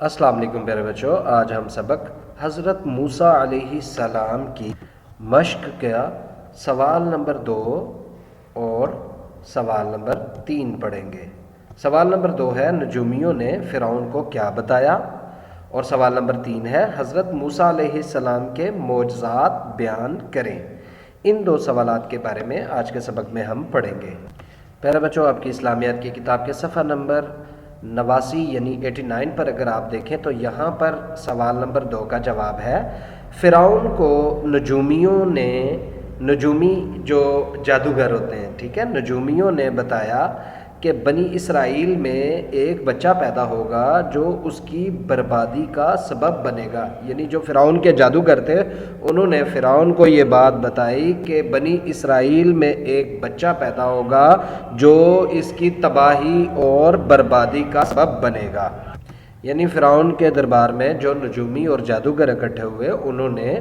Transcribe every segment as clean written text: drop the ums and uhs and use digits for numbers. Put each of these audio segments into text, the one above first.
السلام علیکم پیارے بچوں، آج ہم سبق حضرت موسیٰ علیہ السلام کی مشق کا سوال نمبر 2 اور سوال نمبر 3 پڑھیں گے۔ سوال نمبر 2 ہے نجومیوں نے فرعون کو کیا بتایا، اور سوال نمبر 3 ہے حضرت موسیٰ علیہ السلام کے معجزات بیان کریں۔ ان دو سوالات کے بارے میں آج کے سبق میں ہم پڑھیں گے۔ پیارے بچوں، آپ کی اسلامیات کی کتاب کے صفحہ نمبر 89 یعنی 89 پر اگر آپ دیکھیں تو یہاں پر سوال نمبر 2 کا جواب ہے، فرعون کو نجومی جو جادوگر ہوتے ہیں، ٹھیک ہے، نجومیوں نے بتایا کہ بنی اسرائیل میں ایک بچہ پیدا ہوگا جو اس کی بربادی کا سبب بنے گا۔ یعنی جو فرعون کے جادوگر تھے انہوں نے فرعون کو یہ بات بتائی کہ بنی اسرائیل میں ایک بچہ پیدا ہوگا جو اس کی تباہی اور بربادی کا سبب بنے گا۔ یعنی فرعون کے دربار میں جو نجومی اور جادوگر اکٹھے ہوئے انہوں نے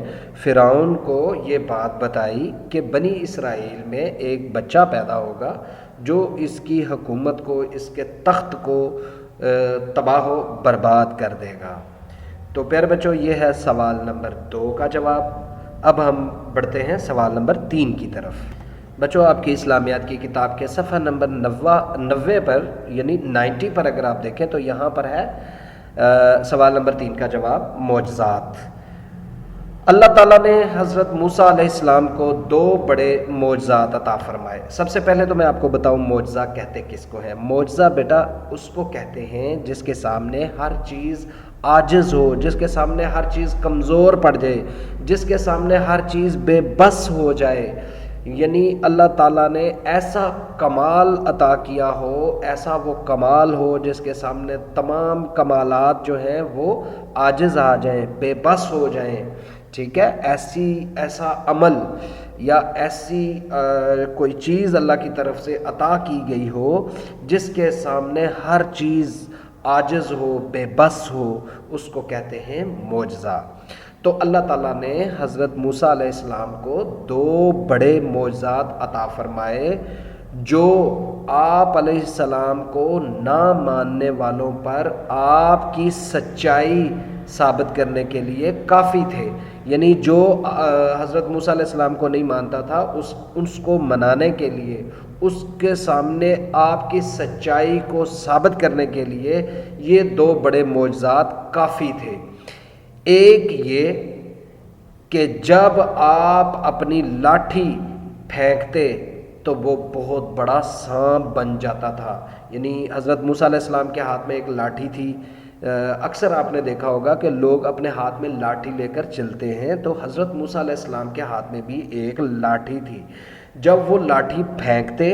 فرعون کو یہ بات بتائی کہ بنی اسرائیل میں ایک بچہ پیدا ہوگا جو اس کی حکومت کو، اس کے تخت کو تباہ و برباد کر دے گا۔ تو پیارے بچوں، یہ ہے سوال نمبر 2 کا جواب۔ اب ہم بڑھتے ہیں سوال نمبر 3 کی طرف۔ بچوں، آپ کی اسلامیات کی کتاب کے صفحہ نمبر 90 پر یعنی 90 پر اگر آپ دیکھیں تو یہاں پر ہے سوال نمبر 3 کا جواب، معجزات۔ اللہ تعالیٰ نے حضرت موسیٰ علیہ السلام کو 2 بڑے معجزات عطا فرمائے۔ سب سے پہلے تو میں آپ کو بتاؤں معجزہ کہتے کس کو ہے۔ معجزہ بیٹا اس کو کہتے ہیں جس کے سامنے ہر چیز عاجز ہو، جس کے سامنے ہر چیز کمزور پڑ جائے، جس کے سامنے ہر چیز بے بس ہو جائے۔ یعنی اللہ تعالیٰ نے ایسا کمال عطا کیا ہو، ایسا وہ کمال ہو جس کے سامنے تمام کمالات جو ہیں وہ عاجز آ جائیں، بے بس ہو جائیں، ٹھیک ہے۔ ایسا عمل یا ایسی کوئی چیز اللہ کی طرف سے عطا کی گئی ہو جس کے سامنے ہر چیز عاجز ہو، بے بس ہو، اس کو کہتے ہیں معجزہ۔ تو اللہ تعالیٰ نے حضرت موسیٰ علیہ السلام کو 2 بڑے معجزات عطا فرمائے جو آپ علیہ السلام کو نہ ماننے والوں پر آپ کی سچائی ثابت کرنے کے لیے کافی تھے۔ یعنی جو حضرت موسیٰ علیہ السلام کو نہیں مانتا تھا اس کو منانے کے لیے، اس کے سامنے آپ کی سچائی کو ثابت کرنے کے لیے یہ 2 بڑے معجزات کافی تھے۔ ایک یہ کہ جب آپ اپنی لاٹھی پھینکتے تو وہ بہت بڑا سانپ بن جاتا تھا۔ یعنی حضرت موسیٰ علیہ السلام کے ہاتھ میں ایک لاٹھی تھی۔ اکثر آپ نے دیکھا ہوگا کہ لوگ اپنے ہاتھ میں لاٹھی لے کر چلتے ہیں، تو حضرت موسیٰ علیہ السلام کے ہاتھ میں بھی ایک لاٹھی تھی۔ جب وہ لاٹھی پھینکتے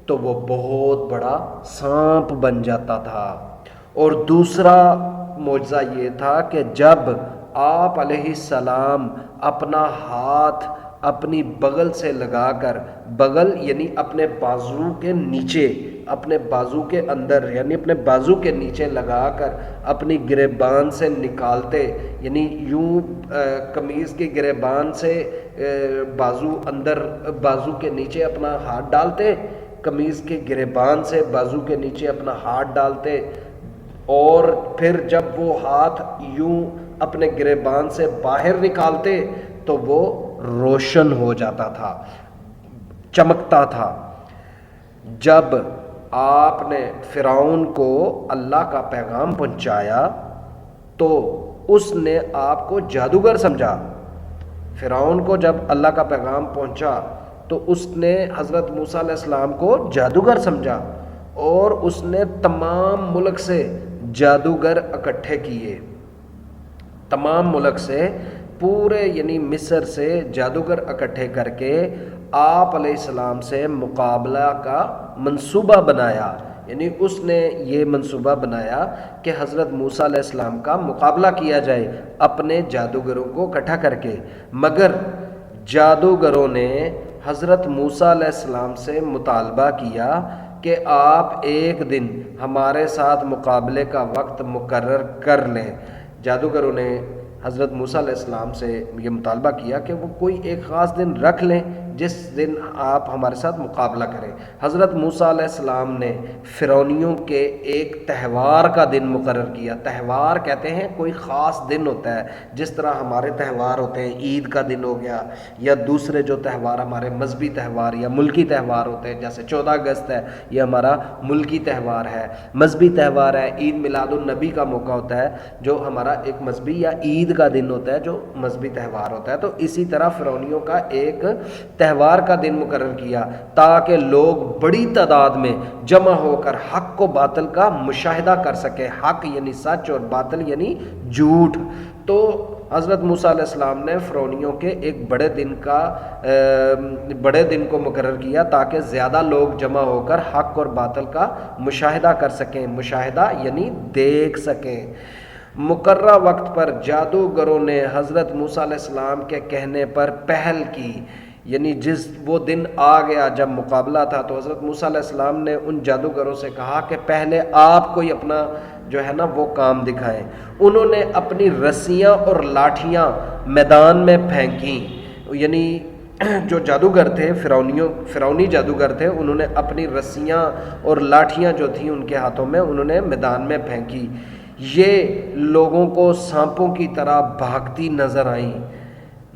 تو وہ بہت بڑا سانپ بن جاتا تھا۔ اور دوسرا معجزہ یہ تھا کہ جب آپ علیہ السلام اپنا ہاتھ اپنی بغل سے لگا کر، بغل یعنی اپنے بازو کے نیچے، اپنے بازو کے اندر یعنی اپنے بازو کے نیچے لگا کر اپنی گریبان سے نکالتے، یعنی یوں قمیض کی گریبان سے بازو اندر، بازو کے نیچے اپنا ہاتھ ڈالتے، قمیض کی گریبان سے بازو کے نیچے اپنا ہاتھ ڈالتے، اور پھر جب وہ ہاتھ یوں اپنے گریبان سے باہر نکالتے تو وہ روشن ہو جاتا تھا، چمکتا تھا۔ جب آپ نے فرعون کو اللہ کا پیغام پہنچایا تو اس نے آپ کو جادوگر سمجھا۔ فرعون کو جب اللہ کا پیغام پہنچا تو اس نے حضرت موسیٰ علیہ السلام کو جادوگر سمجھا، اور اس نے تمام ملک سے جادوگر اکٹھے کیے، تمام ملک سے، پورے یعنی مصر سے جادوگر اکٹھے کر کے آپ علیہ السلام سے مقابلہ کا منصوبہ بنایا۔ یعنی اس نے یہ منصوبہ بنایا کہ حضرت موسیٰ علیہ السلام کا مقابلہ کیا جائے اپنے جادوگروں کو اکٹھا کر کے، مگر جادوگروں نے حضرت موسیٰ علیہ السلام سے مطالبہ کیا کہ آپ ایک دن ہمارے ساتھ مقابلے کا وقت مقرر کر لیں۔ جادوگروں نے حضرت موسیٰ علیہ السلام سے یہ مطالبہ کیا کہ وہ کوئی ایک خاص دن رکھ لیں جس دن آپ ہمارے ساتھ مقابلہ کریں۔ حضرت موسیٰ علیہ السلام نے فرعونیوں کے ایک تہوار کا دن مقرر کیا۔ تہوار کہتے ہیں کوئی خاص دن ہوتا ہے، جس طرح ہمارے تہوار ہوتے ہیں، عید کا دن ہو گیا یا دوسرے جو تہوار ہمارے مذہبی تہوار یا ملکی تہوار ہوتے ہیں، جیسے 14 اگست ہے، یہ ہمارا ملکی تہوار ہے۔ مذہبی تہوار ہے، عید میلاد النبی کا موقع ہوتا ہے جو ہمارا ایک مذہبی یا عید کا دن ہوتا ہے جو مذہبی تہوار ہوتا ہے۔ تو اسی طرح فرعونیوں کا ایک تہوار کا دن مقرر کیا تاکہ لوگ بڑی تعداد میں جمع ہو کر حق و باطل کا مشاہدہ کر سکے۔ حق یعنی سچ اور باطل یعنی جھوٹ۔ تو حضرت موسیٰ علیہ السلام نے فرعونیوں کے ایک بڑے دن کو مقرر کیا تاکہ زیادہ لوگ جمع ہو کر حق اور باطل کا مشاہدہ کر سکیں۔ مشاہدہ یعنی دیکھ سکیں۔ مقررہ وقت پر جادوگروں نے حضرت موسیٰ علیہ السلام کے کہنے پر پہل کی، یعنی جس وہ دن آ گیا جب مقابلہ تھا تو حضرت موسیٰ علیہ السلام نے ان جادوگروں سے کہا کہ پہلے آپ کوئی اپنا جو ہے نا وہ کام دکھائیں۔ انہوں نے اپنی رسیاں اور لاٹھیاں میدان میں پھینکیں، یعنی جو جادوگر تھے فرعونی جادوگر تھے، انہوں نے اپنی رسیاں اور لاٹھیاں جو تھیں ان کے ہاتھوں میں انہوں نے میدان میں پھینکی۔ یہ لوگوں کو سانپوں کی طرح بھاگتی نظر آئیں،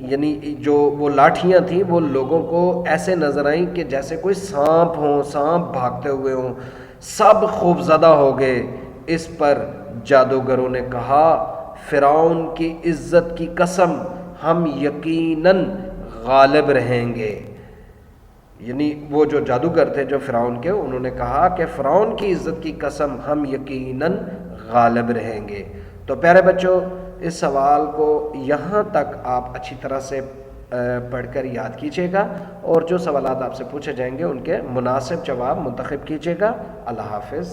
یعنی جو وہ لاٹھیاں تھیں وہ لوگوں کو ایسے نظر آئیں کہ جیسے کوئی سانپ ہوں، سانپ بھاگتے ہوئے ہوں۔ سب خوفزدہ ہو گئے۔ اس پر جادوگروں نے کہا، فرعون کی عزت کی قسم، ہم یقیناً غالب رہیں گے۔ یعنی وہ جو جادوگر تھے جو فرعون کے، انہوں نے کہا کہ فرعون کی عزت کی قسم ہم یقیناً غالب رہیں گے۔ تو پیارے بچوں، اس سوال کو یہاں تک آپ اچھی طرح سے پڑھ کر یاد کیجیے گا، اور جو سوالات آپ سے پوچھے جائیں گے ان کے مناسب جواب منتخب کیجیے گا۔ اللہ حافظ۔